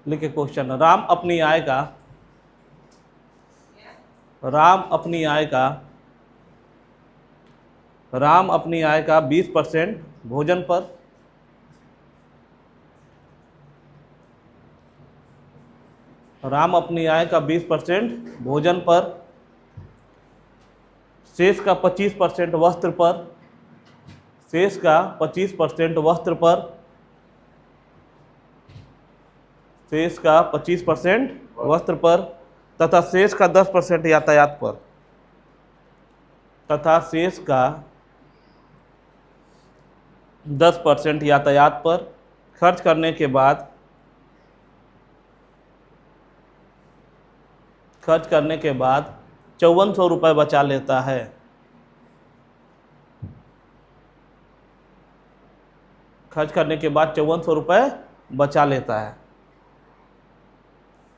लिखे क्वेश्चन, राम अपनी आय का 20% भोजन पर, राम अपनी आय का 20% भोजन पर, शेष का 25% वस्त्र पर, शेष का 25% वस्त्र पर, शेष का 25% वस्त्र पर तथा शेष का 10% यातायात पर, तथा शेष का 10% यातायात पर खर्च करने के बाद 5400 रुपये बचा लेता है। खर्च करने के बाद 5400 रुपये बचा लेता है,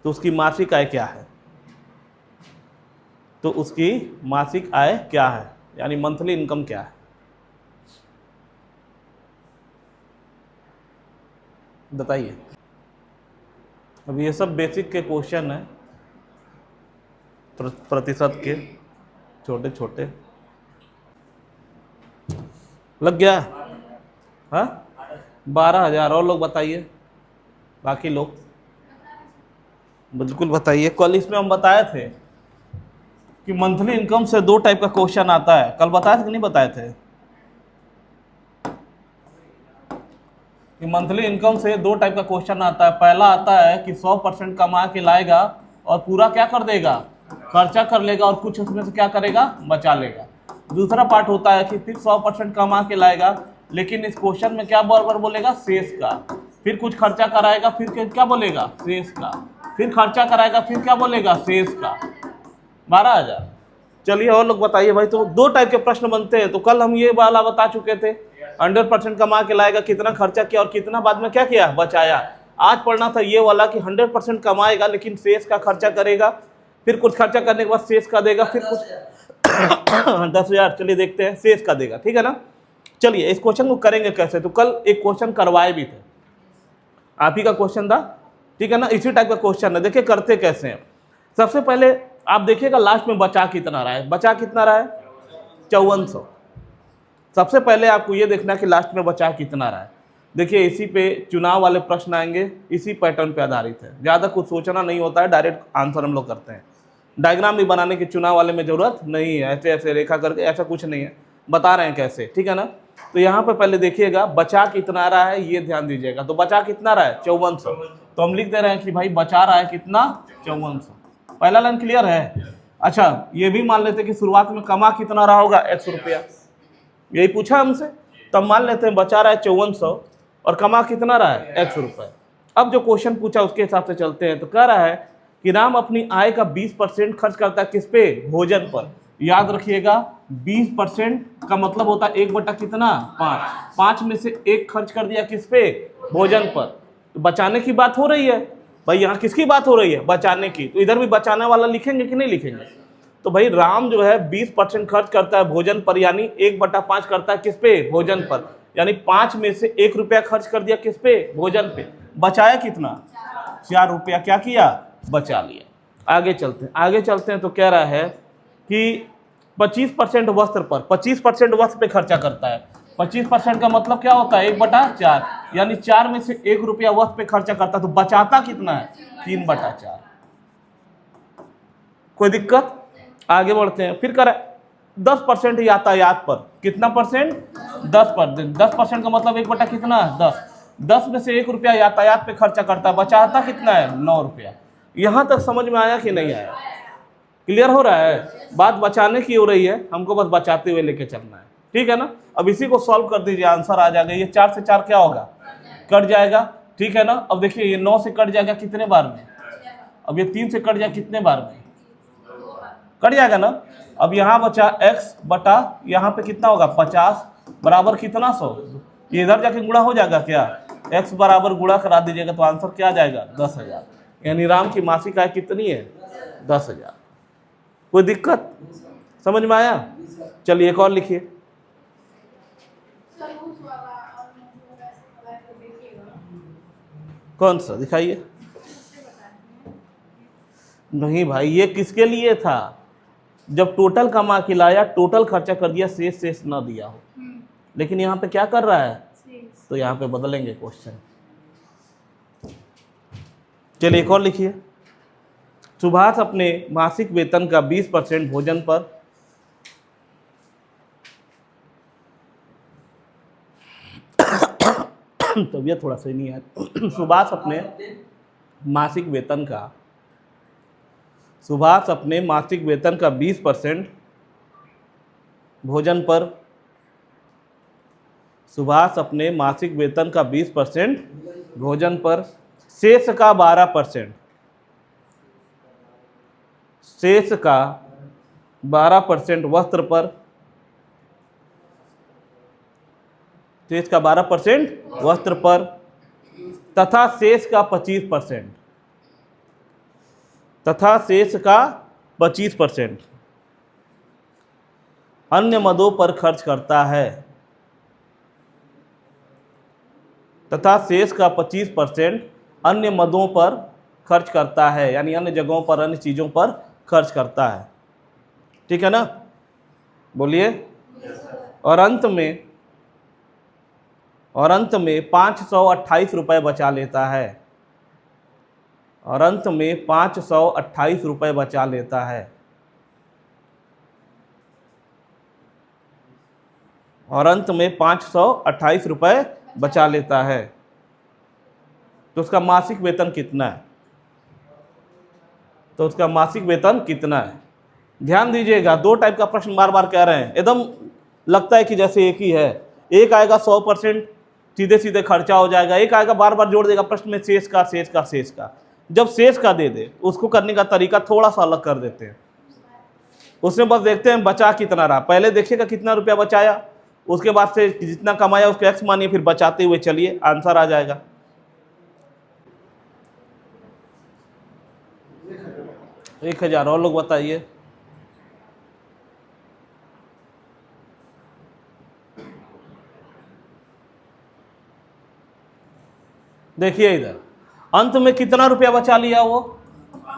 तो उसकी मासिक आय क्या है? तो उसकी मासिक आय क्या है, यानी मंथली इनकम क्या है? बताइए। अब ये सब बेसिक के क्वेश्चन है, प्रतिशत के छोटे छोटे। लग गया? हाँ, 12,000। और लोग बताइए, बाकी लोग बिल्कुल बताइए। कल इसमें हम बताए थे कि मंथली इनकम से 2 टाइप का क्वेश्चन आता है। कल बताए थे कि नहीं बताए थे कि मंथली इनकम से 2 टाइप का क्वेश्चन आता है। पहला आता है कि 100% कमा के लाएगा और पूरा क्या कर देगा, खर्चा कर लेगा, और कुछ उसमें से क्या करेगा, बचा लेगा। दूसरा पार्ट होता है कि फिर 100% कमा के लाएगा, लेकिन इस क्वेश्चन में क्या बार-बार बोलेगा, शेष का। फिर कुछ खर्चा कराएगा, फिर क्या बोलेगा, शेष का। फिर खर्चा कराएगा, फिर क्या बोलेगा, शेष का। 12,000। चलिए और लोग बताइए भाई। तो 2 टाइप के प्रश्न बनते हैं। तो कल हम ये वाला बता चुके थे, 100% कमा के लाएगा, कितना खर्चा किया और कितना बाद में क्या किया, बचाया। आज पढ़ना था ये वाला कि 100% कमाएगा लेकिन शेष का खर्चा करेगा, फिर कुछ खर्चा करने के बाद शेष का देगा, फिर कुछ 10,000। चलिए देखते हैं शेष का देगा, ठीक है ना। चलिए इस क्वेश्चन को करेंगे कैसे। तो कल एक क्वेश्चन करवाए भी थे, आप ही का क्वेश्चन था, ठीक है ना। इसी टाइप का क्वेश्चन है, देखिए करते कैसे हैं। सबसे पहले आप देखिएगा लास्ट में बचा कितना रहा है। बचा कितना रहा है, 5400। सबसे पहले आपको ये देखना है कि लास्ट में बचा कितना रहा है। देखिए इसी पे चुनाव वाले प्रश्न आएंगे, इसी पैटर्न पे आधारित है। ज़्यादा कुछ सोचना नहीं होता है, डायरेक्ट आंसर हम लोग करते हैं। डायग्राम भी बनाने की चुनाव वाले में ज़रूरत नहीं है, ऐसे ऐसे रेखा करके, ऐसा कुछ नहीं है, बता रहे हैं कैसे, ठीक है ना। तो यहाँ पे पहले देखिएगा बचा कितना रहा है, ये ध्यान दीजिएगा। तो बचा कितना रहा है, 5400। तो हम लिख दे रहे हैं कि भाई बचा रहा है कितना, 5400। पहला लाइन क्लियर है। अच्छा ये भी मान लेते हैं कि शुरुआत में कमा कितना रहा होगा, 100 रुपया, यही पूछा हमसे। तब मान लेते हैं बचा रहा है 5400 और कमा कितना रहा है, 100 रुपये। अब जो क्वेश्चन पूछा उसके हिसाब से चलते हैं। तो कह रहा है कि राम अपनी आय का 20% खर्च करता है किस पे, भोजन पर। याद रखिएगा 20% का मतलब होता है 1 बटा कितना, 5। 5 में से 1 खर्च कर दिया किस पे, भोजन पर। तो बचाने की बात हो रही है भाई, यहाँ किसकी बात हो रही है, बचाने की। तो इधर भी बचाने वाला लिखेंगे कि नहीं लिखेंगे। तो भाई राम जो है 20% खर्च करता है भोजन पर, यानी 1/5 करता है किस पे, भोजन पर। यानी 5 में से 1 रुपया खर्च कर दिया किस पे, भोजन पे। बचाया कितना, 4 रुपया क्या किया, बचा लिया। आगे चलते हैं। तो कह रहा है कि 25% वस्त्र पर, 25% वस्त्र पे खर्चा करता है। 25% का मतलब क्या होता है, 1/4, यानी 4 में से 1 रुपया वस्त्र पे खर्चा करता है। तो बचाता कितना है, 3/4। कोई दिक्कत, आगे बढ़ते हैं। फिर करें 10% यातायात पर। कितना परसेंट, 10%। 10% का मतलब 1 बटा कितना, 10। 10 में से 1 रुपया यातायात पे खर्चा करता है, बचाता कितना है, 9 रुपया। यहां तक समझ में आया कि नहीं आया, क्लियर हो रहा है। बात बचाने की हो रही है, हमको बस बचाते हुए लेके चलना है, ठीक है ना। अब इसी को सॉल्व कर दीजिए, आंसर आ जाएगा। ये 4 से 4 क्या होगा, कट जाएगा, ठीक है ना। अब देखिए ये 9 से कट जाएगा कितने बार में, अब ये 3 से कट जाएगा कितने बार में, कट जाएगा ना। अब यहाँ बचा x बटा यहाँ पे कितना होगा, 50 बराबर कितना, 100। ये इधर जाके गुणा हो जाएगा क्या, x बराबर गुणा करा दीजिएगा तो आंसर क्या आ जाएगा, 10,000। यानी राम की मासिक आय कितनी है, 10,000। कोई दिक्कत, समझ में आया। चलिए एक और लिखिए। कौन सा दिखाइए। नहीं भाई, ये किसके लिए था? जब टोटल कमा के लाया, टोटल खर्चा कर दिया, शेष शेष न दिया हो। लेकिन यहाँ पे क्या कर रहा है? तो यहाँ पे बदलेंगे क्वेश्चन। चलिए एक और लिखिए। सुभाष अपने मासिक वेतन का 20% भोजन पर तबीयत थोड़ा सही नहीं है। सुभाष अपने मासिक वेतन का 20% भोजन पर, सुभाष अपने मासिक वेतन का 20% भोजन पर, शेष का 12%, शेष का 12% वस्त्र पर, शेष का 12% वस्त्र पर, तथा शेष का 25%, तथा शेष का 25% अन्य मदों पर खर्च करता है, तथा शेष का 25% अन्य मदों पर खर्च करता है, यानी अन्य जगहों पर, अन्य चीज़ों पर खर्च करता है। ठीक है ना? बोलिए। और अंत में 528 रुपये बचा लेता है, और अंत में 528 रुपये बचा लेता है, और अंत में 528 रुपये बचा लेता है। तो उसका मासिक वेतन कितना है? तो उसका मासिक वेतन कितना है? ध्यान दीजिएगा, दो टाइप का प्रश्न बार बार कह रहे हैं, एकदम लगता है कि जैसे एक ही है। एक आएगा 100% सीधे सीधे खर्चा हो जाएगा, एक आएगा बार बार जोड़ देगा प्रश्न में शेष का, शेष का, शेष का। जब शेष का दे दे, उसको करने का तरीका थोड़ा सा अलग कर देते हैं। उसमें बस देखते हैं बचा कितना रहा, पहले देखिएगा कितना रुपया बचाया, उसके बाद से जितना कमाया उसको एक्स मानिए, फिर बचाते हुए चलिए, आंसर आ जाएगा। एक 1000 और लोग बताइए। देखिए इधर अंत में कितना रुपया बचा लिया वो?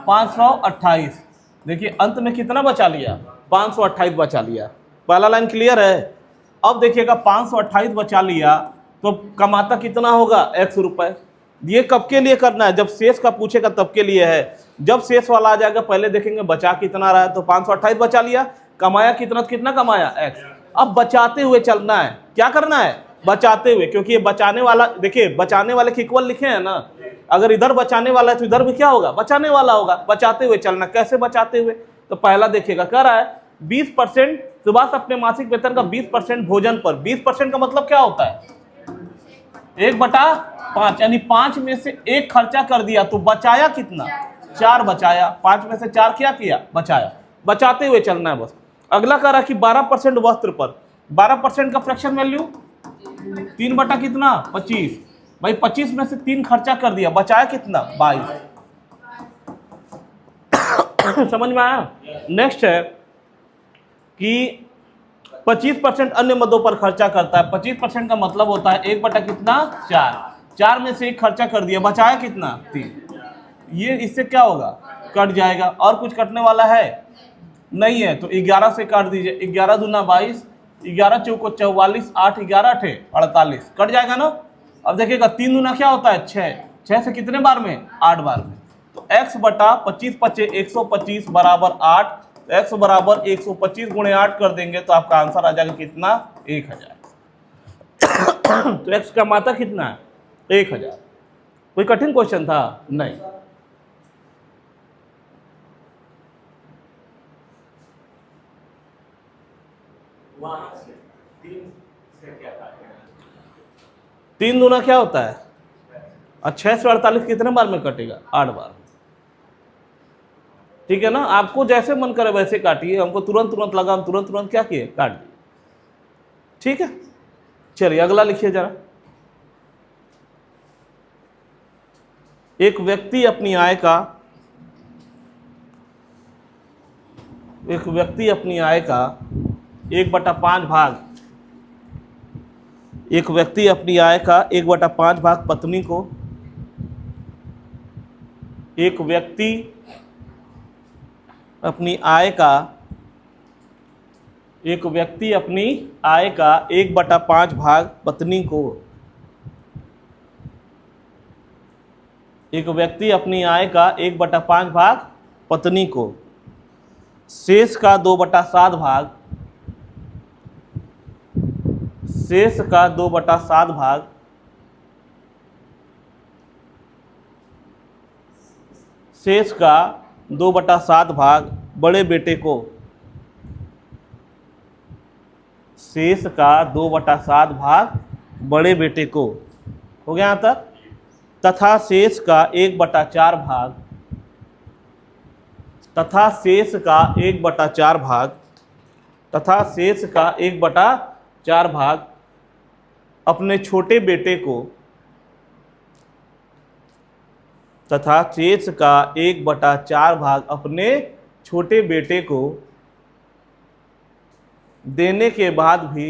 528। देखिए अंत में कितना बचा लिया? 528 बचा लिया। पहला लाइन क्लियर है? अब देखिएगा 528 बचा लिया तो कमाता कितना होगा? x रुपए। ये कब के लिए करना है? जब शेष का पूछेगा तब के लिए है। जब शेष वाला आ जाएगा पहले देखेंगे बचा कितना रहा है, तो 528 बचा लिया, कमाया कितना, कितना कमाया? x। अब बचाते हुए चलना है। क्या करना है? बचाते हुए, क्योंकि ये बचाने वाला, देखिए बचाने वाले के इक्वल लिखे हैं ना, अगर इधर बचाने वाला है तो इधर भी क्या होगा? बचाने वाला होगा। बचाते हुए चलना। कैसे बचाते हुए? तो पहला देखिएगा कह रहा है 20%, सुभाष अपने मासिक वेतन का 20% भोजन पर। 20% का मतलब क्या होता है? 1/5, यानी 5 में से 1 खर्चा कर दिया, तो बचाया कितना? 4 बचाया। 5 में से 4 क्या किया? बचाया। बचाते हुए चलना है बस। अगला कह रहा है कि 12% वस्त्र पर। 12% का फ्रैक्शन वैल्यू 3 कितना? 25। भाई 25 में से 3 खर्चा कर दिया, बचाया कितना? 22। समझ में आया? नेक्स्ट है कि 25% अन्य मदों पर खर्चा करता है। 25% का मतलब होता है 1/4। 4 में से 1 खर्चा कर दिया, बचाया कितना? 3। ये इससे क्या होगा? कट जाएगा। और कुछ कटने वाला है? नहीं है, तो 11 से काट दीजिए। 11 दूना 22, 11 चौको 44, 8 11 8 48, कट जाएगा ना। अब देखिएगा 3 दूना क्या होता है? 6। 6 से कितने बार में? 8 बार में। तो x/25 × 125 बराबर 8। x बराबर 125 × 8 कर देंगे तो आपका आंसर आ जाएगा कितना? 1000। तो x का मात्रा कितना है? 1000। कोई कठिन क्वेश्चन था? नहीं। तीन दूना क्या होता है? 6 से 48 कितने बार में कटेगा? 8 बार। ठीक है ना? आपको जैसे मन करे वैसे काटिए। हमको तुरंत लगा, हम तुरंत क्या किए? काट दिए। ठीक है, चलिए अगला लिखिए जरा। एक व्यक्ति अपनी आय का 1/5 भाग, एक व्यक्ति अपनी आय का 1/5 भाग पत्नी को, एक व्यक्ति अपनी आय का, एक व्यक्ति अपनी आय का 1/5 भाग पत्नी को, एक व्यक्ति अपनी आय का 1/5 भाग पत्नी को, शेष का 2/7 भाग, शेष का 2/7 भाग शेष का 2/7 भाग बड़े बेटे को, शेष का 2/7 भाग बड़े बेटे को, हो गया यहाँ तक। तथा शेष का 1/4 भाग, तथा शेष का 1/4 भाग, तथा शेष का 1/4 भाग अपने छोटे बेटे को, तथा शेष का 1/4 भाग अपने छोटे बेटे को देने के बाद भी,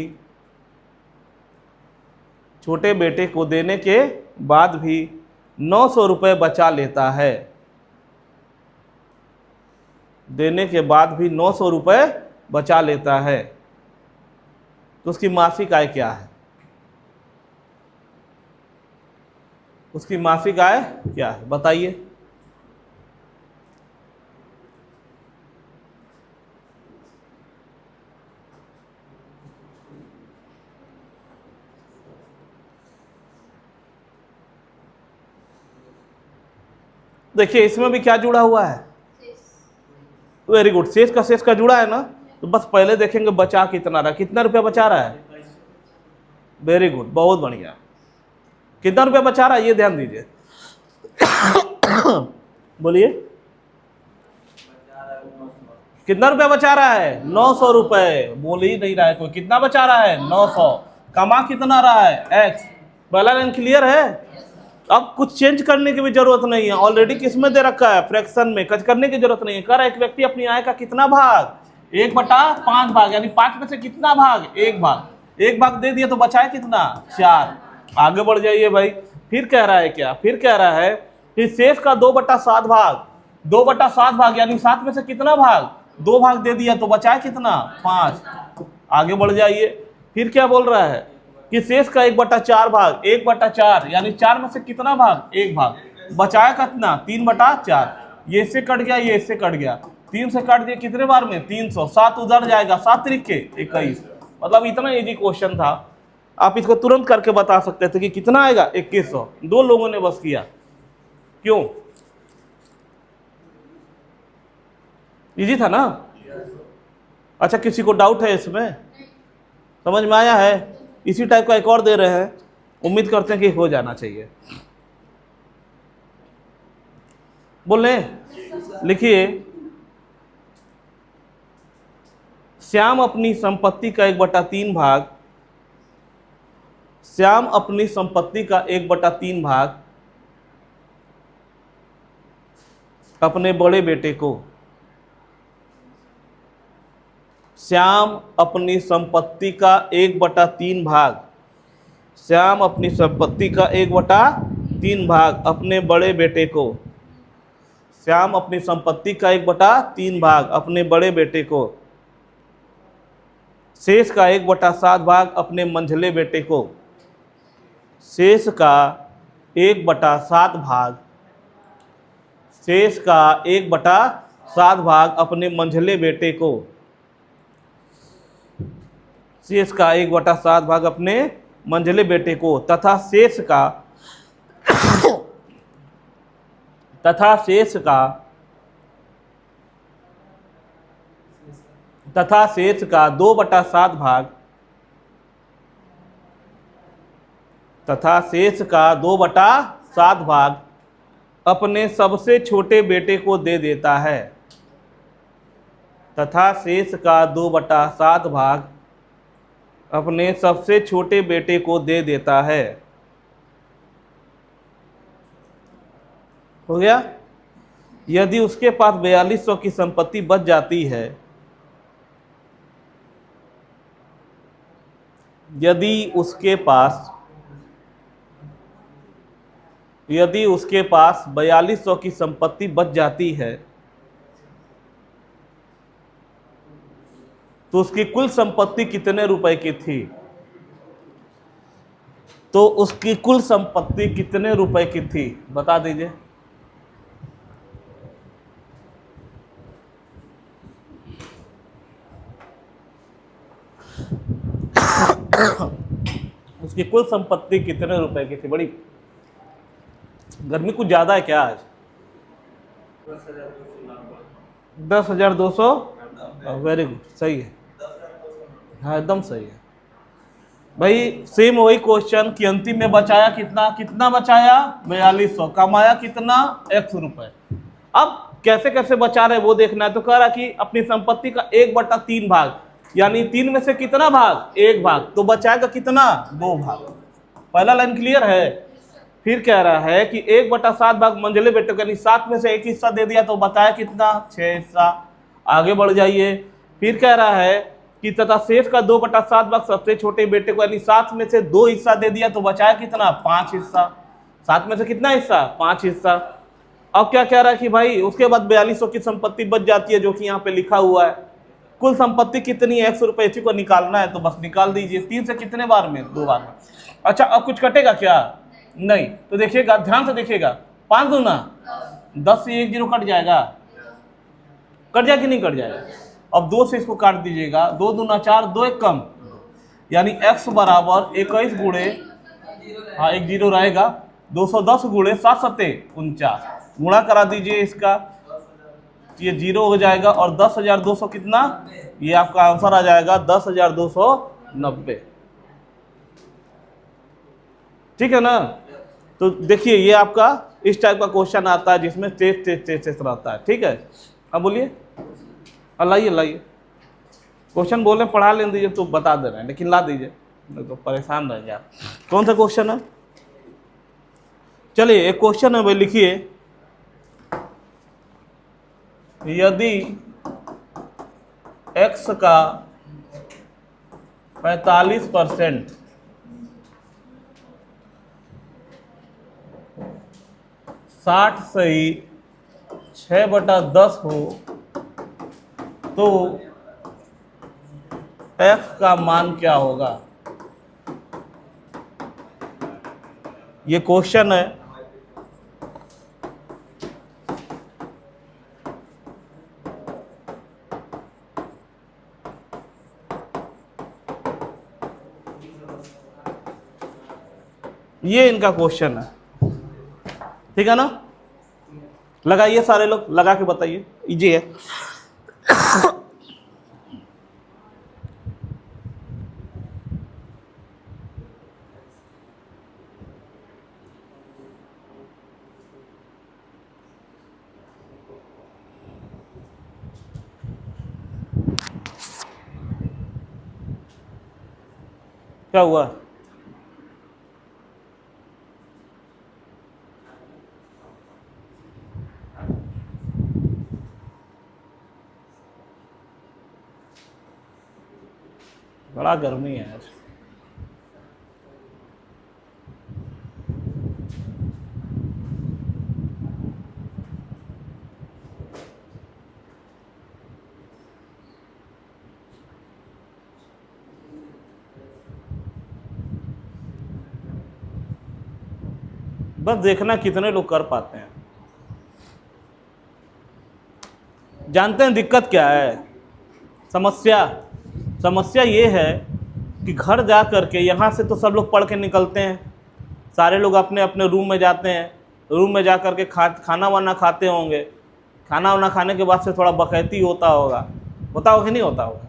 छोटे बेटे को देने के बाद भी 900 रुपये बचा लेता है, देने के बाद भी 900 रुपये बचा लेता है, तो उसकी मासिक आय क्या है? उसकी मासिक आय क्या है बताइए। देखिए इसमें भी क्या जुड़ा हुआ है, वेरी गुड, शेष का जुड़ा है ना, तो बस पहले देखेंगे बचा कितना रहा, कितना रुपया बचा रहा है, वेरी गुड, बहुत बढ़िया, कितना रुपया बचा रहा है ये ध्यान दीजिए। बोलिए कितना रुपया बचा रहा है, 900 रुपये, बोल ही नहीं रहा है कोई, कितना बचा रहा है 900, कमा कितना रहा है x, पहला लाइन क्लियर है। अब कुछ चेंज करने की भी जरूरत नहीं है, ऑलरेडी किसमें दे रखा है, फ्रैक्शन में, कुछ करने की जरूरत नहीं है। कर एक व्यक्ति अपनी आय का कितना भाग, 1/5 भाग, यानी 5 में से कितना भाग, 1 भाग, 1 भाग दे दिया तो बचाए कितना 4। आगे बढ़ जाइए भाई, फिर कह रहा है क्या, फिर कह रहा है कि शेष का 2/7 भाग, 2/7 भाग यानी 7 में से कितना भाग, 2 भाग दे दिया तो बचाए कितना 5। आगे बढ़ जाइए, फिर क्या बोल रहा है कि शेष का 1/4 भाग, 1/4 यानी 4 में से कितना भाग, 1 भाग, बचाया कितना 3/4, ये इससे कट गया, ये इससे कट गया, 3 से काट दिया कितने बार में 300, 7 उधर जाएगा, 7 तरीके 21। मतलब इतना इजी क्वेश्चन था, आप इसको तुरंत करके बता सकते थे कि कितना आएगा 2100। दो लोगों ने बस किया, क्यों, इजी था ना। अच्छा किसी को डाउट है इसमें, समझ में आया है? इसी टाइप का एक और दे रहे हैं, उम्मीद करते हैं कि हो जाना चाहिए। बोले लिखिए, श्याम अपनी संपत्ति का 1/3 भाग, श्याम अपनी संपत्ति का 1/3 भाग अपने बड़े बेटे को, श्याम अपनी संपत्ति का 1/3 भाग, श्याम अपनी संपत्ति का 1/3 भाग अपने बड़े बेटे को, श्याम अपनी संपत्ति का 1/3 भाग अपने बड़े बेटे को, शेष का 1/7 भाग अपने मंझले बेटे को, शेष का 1/7 भाग, शेष का 1/7 भाग अपने मंझले बेटे को, शेष का 1/7 भाग अपने मंझले बेटे को, तथा शेष का तथा शेष का तथा शेष का 2/7 भाग, तथा शेष का 2/7 भाग अपने सबसे छोटे बेटे को दे देता है, तथा शेष का 2/7 भाग अपने सबसे छोटे बेटे को दे देता है। हो गया। यदि उसके पास 4200 की संपत्ति बच जाती है, यदि उसके पास 4200 की संपत्ति बच जाती है, तो उसकी कुल संपत्ति कितने रुपए की थी? तो उसकी कुल संपत्ति कितने रुपए की थी, बता दीजिए। उसकी कुल संपत्ति कितने रुपए की थी? बड़ी गर्मी कुछ ज्यादा है क्या आज? 10,200। वेरी गुड, सही है, हाँ एकदम सही है भाई। सेम वही क्वेश्चन कि अंतिम में बचाया कितना, कितना बचाया? 4200। कमाया कितना? x रुपए। अब कैसे कैसे बचा रहे वो देखना है। तो कह रहा कि अपनी संपत्ति का 1/3 भाग, यानी 3 में से कितना भाग? 1 भाग। तो बचाएगा कितना? 2 भाग। पहला लाइन क्लियर है? फिर कह रहा है कि 1/7 भाग मंझले बेटे को, यानी 7 में से 1 हिस्सा दे दिया, तो बताया कितना? 6 हिस्सा। आगे बढ़ जाइए, फिर कह रहा है कि तथा शेष का 2/7 भाग सबसे छोटे बेटे को, यानी 7 में से 2 हिस्सा दे दिया, तो बचाया कितना? 5 हिस्सा। 7 में से कितना हिस्सा? 5 हिस्सा। अब क्या कह रहा है कि भाई उसके बाद 4200 की संपत्ति बच जाती है, जो कि यहाँ पे लिखा हुआ है। कुल संपत्ति कितनी है? 100 रुपए। इसी को निकालना है तो बस निकाल दीजिए। 3 से कितने बार में? 2 बार में। अच्छा, अब कुछ कटेगा क्या? नहीं। तो देखिएगा, ध्यान से देखिएगा, 5 दूना 10 से 1 0 कट जाएगा। कट जाए कि नहीं कट जाएगा? अब 2 से इसको काट दीजिएगा। 2 दूना 4, 2 1 कम, यानी x बराबर 21 गुणे, हाँ 1 0 रहेगा, 210 गुणे 7 7 49। गुणा करा दीजिए इसका, ये 0 हो जाएगा। और 10,200 कितना? ये आपका आंसर आ जाएगा 10,290। ठीक है ना? तो देखिए, ये आपका इस टाइप का क्वेश्चन आता है जिसमें टेस्ट रहता है। ठीक है, अब बोलिए, लाइए लाइए। क्वेश्चन बोले पढ़ा लेने दीजिए तो बता दे रहे हैं, लेकिन ला दीजिए, नहीं तो परेशान रहेंगे आप। कौन सा क्वेश्चन है? चलिए, एक क्वेश्चन है भाई, लिखिए। यदि x का 45% 60 सही 6/10 हो, तो f का मान क्या होगा? ये क्वेश्चन है। ये इनका क्वेश्चन है, ठीक है ना? लगाइए, सारे लोग लगा के बताइए, इजी है। क्या हुआ? बड़ा गर्मी है आज। बस देखना कितने लोग कर पाते हैं। जानते हैं दिक्कत क्या है? समस्या ये है कि घर जा करके, यहाँ से तो सब लोग पढ़ के निकलते हैं, सारे लोग अपने अपने रूम में जाते हैं, रूम में जा करके खाना वाना खाते होंगे, खाना वाना खाने के बाद से थोड़ा बकैती होता होगा कि नहीं होता होगा?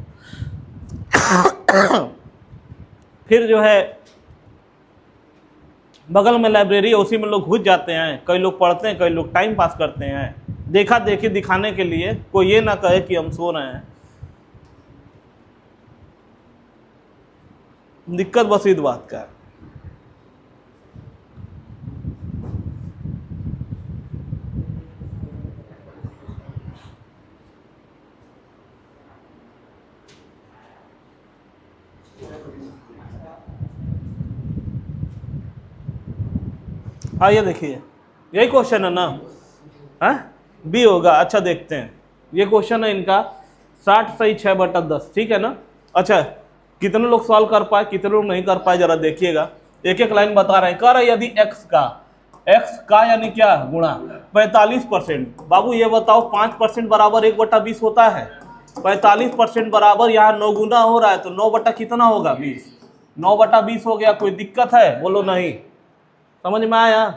फिर जो है बगल में लाइब्रेरी है, उसी में लोग घुस जाते हैं, कई लोग पढ़ते हैं, कई लोग टाइम पास करते हैं, देखा देखी दिखाने के लिए। कोई ये ना कहे कि हम सो रहे हैं। दिक्कत बस इस बात का है। हाँ, ये देखिए, यही क्वेश्चन है ना? हाँ, बी होगा। अच्छा, देखते हैं। ये क्वेश्चन है इनका, 60 सही 6/10, ठीक है ना। अच्छा, कितने लोग सॉल्व कर पाए, कितने लोग नहीं कर पाए, जरा देखिएगा। एक एक लाइन बता रहे हैं। कह रहे यदि x का यानी क्या गुणा 45%। बाबू ये बताओ 5% बराबर 1/20 होता है। 45% बराबर यहाँ 9 गुना हो रहा है, तो 9 बटा कितना होगा 20। 9/20 हो गया। कोई दिक्कत है, बोलो नहीं। समझ में आया।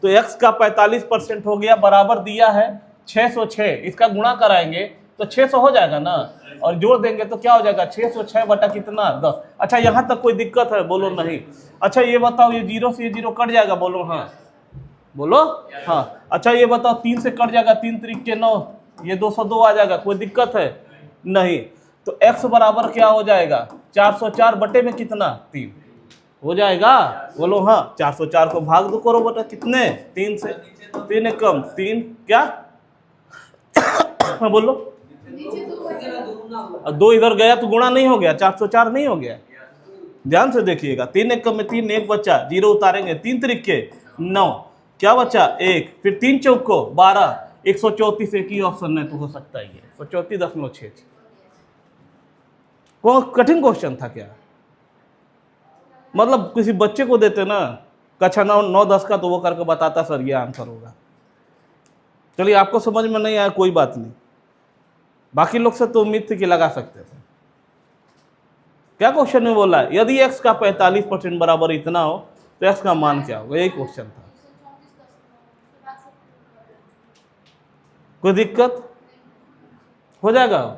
तो x का 45% हो गया, बराबर दिया है 606। इसका गुणा कराएंगे तो 600 हो जाएगा ना, और जोड़ देंगे तो क्या हो जाएगा 606 बटा कितना 10। अच्छा यहाँ तक कोई दिक्कत है, बोलो नहीं। अच्छा ये बताओ, ये 0 से ये 0 कट जाएगा, बोलो हाँ, बोलो हाँ। अच्छा ये बताओ 3 से कट जाएगा, 3 त्रिक के 9, ये 202 आ जाएगा, कोई दिक्कत है नहीं। तो x बराबर क्या हो जाएगा 404 बटे में कितना 3 हो जाएगा, बोलो हाँ। 404 को भाग दो करो बटा कितने 3 से, 3 एक कम 3 क्या हाँ बोलो। 2 इधर गया तो गुणा नहीं हो गया, 404 नहीं हो गया। ध्यान से देखिएगा, 3 एक कम में 3, 1 बचा, 0 उतारेंगे, 3 त्रिके 9, क्या बचा 1, फिर 3 चौको 12, 134 एक ही ऑप्शन है तो हो सकता है ये 134.6। वो कठिन क्वेश्चन था क्या, मतलब किसी बच्चे को देते ना कक्षा 9-10 का, तो वो करके बताता सर ये आंसर होगा। चलिए आपको समझ में नहीं आया कोई बात नहीं, बाकी लोग से तो उम्मीद थी कि लगा सकते थे। क्या क्वेश्चन में बोला है, यदि x का 45% बराबर इतना हो तो x का मान क्या होगा, यही क्वेश्चन था। कोई दिक्कत हो जाएगा।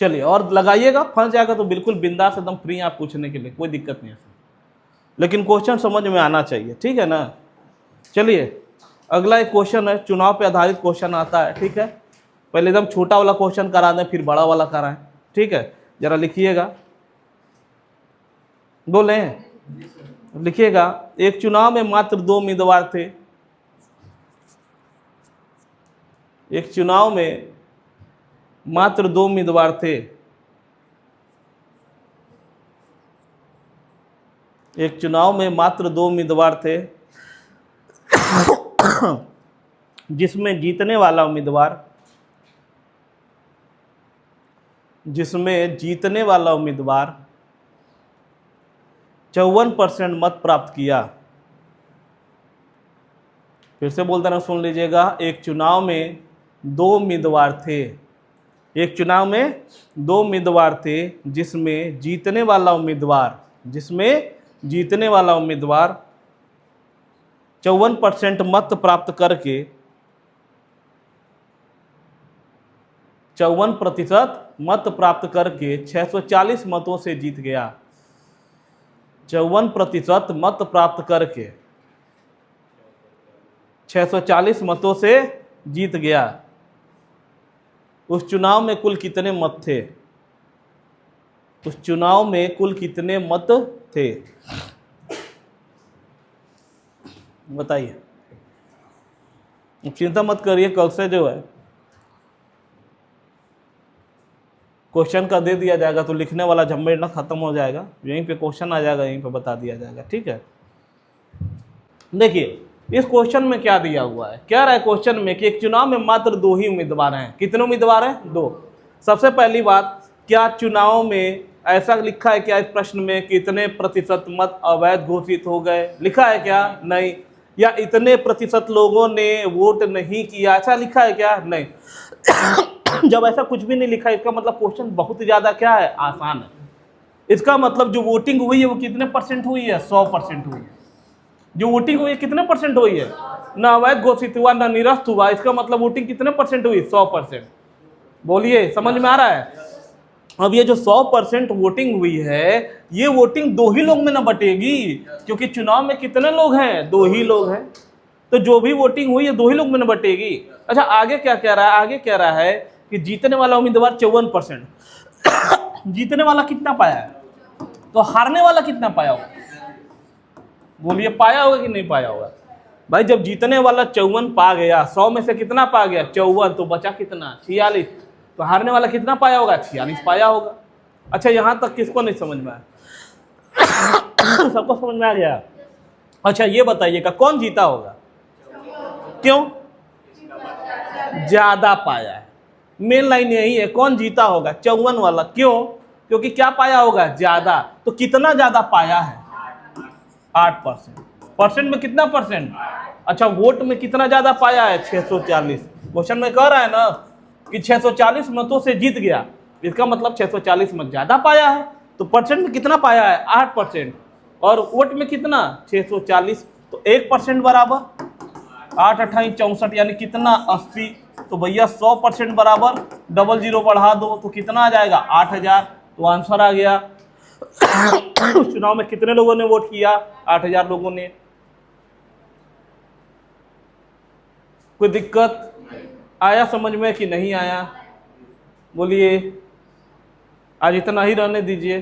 चलिए और लगाइएगा, फंस जाएगा तो बिल्कुल बिंदास एकदम फ्री आप पूछने के लिए, कोई दिक्कत नहीं है, लेकिन क्वेश्चन समझ में आना चाहिए, ठीक है ना। चलिए अगला एक क्वेश्चन है, चुनाव पे आधारित क्वेश्चन आता है, ठीक है। पहले एकदम छोटा वाला क्वेश्चन करा दें, फिर बड़ा वाला कराएं, ठीक है। जरा लिखिएगा, बोले लिखिएगा। एक चुनाव में मात्र 2 उम्मीदवार थे। एक चुनाव में मात्र 2 उम्मीदवार थे। एक चुनाव में मात्र 2 उम्मीदवार थे जिसमें जीतने वाला उम्मीदवार 54% मत प्राप्त किया। फिर से बोलता ना, सुन लीजिएगा। एक चुनाव में 2 उम्मीदवार थे। एक चुनाव में 2 उम्मीदवार थे जिसमें जीतने वाला उम्मीदवार 54% मत प्राप्त करके 54% मत प्राप्त करके 640 मतों से जीत गया। 54% मत प्राप्त करके 640 मतों से जीत गया। उस चुनाव में कुल कितने मत थे? उस चुनाव में कुल कितने मत थे, बताइए। चिंता मत करिए, कल से जो है क्वेश्चन का दे दिया जाएगा, तो लिखने वाला झमेला ना खत्म हो जाएगा, यहीं पे क्वेश्चन आ जाएगा, यहीं पे बता दिया जाएगा, ठीक है। देखिए इस क्वेश्चन में क्या दिया हुआ है, क्या रहा है क्वेश्चन में कि एक चुनाव में मात्र 2 ही उम्मीदवार हैं। कितने उम्मीदवार हैं? 2। सबसे पहली बात, क्या चुनाव में ऐसा लिखा है क्या इस प्रश्न में कितने प्रतिशत मत अवैध घोषित हो गए, लिखा है क्या? नहीं। या इतने प्रतिशत लोगों ने वोट नहीं किया, ऐसा लिखा है क्या? नहीं। जब ऐसा कुछ भी नहीं लिखा है, इसका मतलब क्वेश्चन बहुत ज्यादा क्या है, आसान है। इसका मतलब जो वोटिंग हुई है वो कितने परसेंट हुई है? 100% हुई है। जो वोटिंग हुई है कितने परसेंट हुई है? ना अवैध घोषित हुआ ना निरस्त हुआ, इसका मतलब वोटिंग कितने परसेंट हुई? 100%। बोलिए, समझ में आ रहा है? अब ये जो 100% वोटिंग हुई है, ये वोटिंग 2 ही लोग में ना बटेगी, क्योंकि चुनाव में कितने लोग हैं? 2 ही लोग हैं। तो जो भी वोटिंग हुई है 2 ही लोग में ना बटेगी। अच्छा आगे क्या कह रहा है? आगे कह रहा है कि जीतने वाला उम्मीदवार 54%। जीतने वाला कितना पाया है? तो हारने वाला कितना पाया होगा? बोलिए, पाया होगा कि नहीं पाया होगा? भाई जब जीतने वाला 54 पा गया, 100 में से कितना पा गया? 54, तो बचा कितना? 46। तो हारने वाला कितना पाया होगा? 46 पाया होगा। अच्छा यहां तक किसको नहीं समझ में आया? सबको समझ में आ गया? अच्छा ये बताइएगा कौन जीता होगा? क्यों? ज्यादा पाया है। मेन लाइन यही है, कौन जीता होगा, 54 वाला। क्यों? क्योंकि क्या पाया होगा, ज्यादा। तो कितना ज्यादा पाया है, 8%। परसेंट में कितना परसेंट, अच्छा वोट में कितना ज्यादा पाया है, 640। क्वेश्चन में कह रहा है ना कि 640 मतों से जीत गया, इसका मतलब 640 मत ज्यादा पाया है। तो परसेंट में कितना पाया है, 8%। और वोट में कितना, 640। तो 1% बराबर 8 अट्ठाई 64, यानी कितना, 80। तो भैया 100% बराबर, डबल जीरो बढ़ा दो तो कितना आ जाएगा, 8000। तो आंसर आ गया। चुनाव में कितने लोगों ने वोट किया, 8000 लोगों ने। कोई दिक्कत आया समझ में कि नहीं आया, बोलिए। आज इतना ही रहने दीजिए।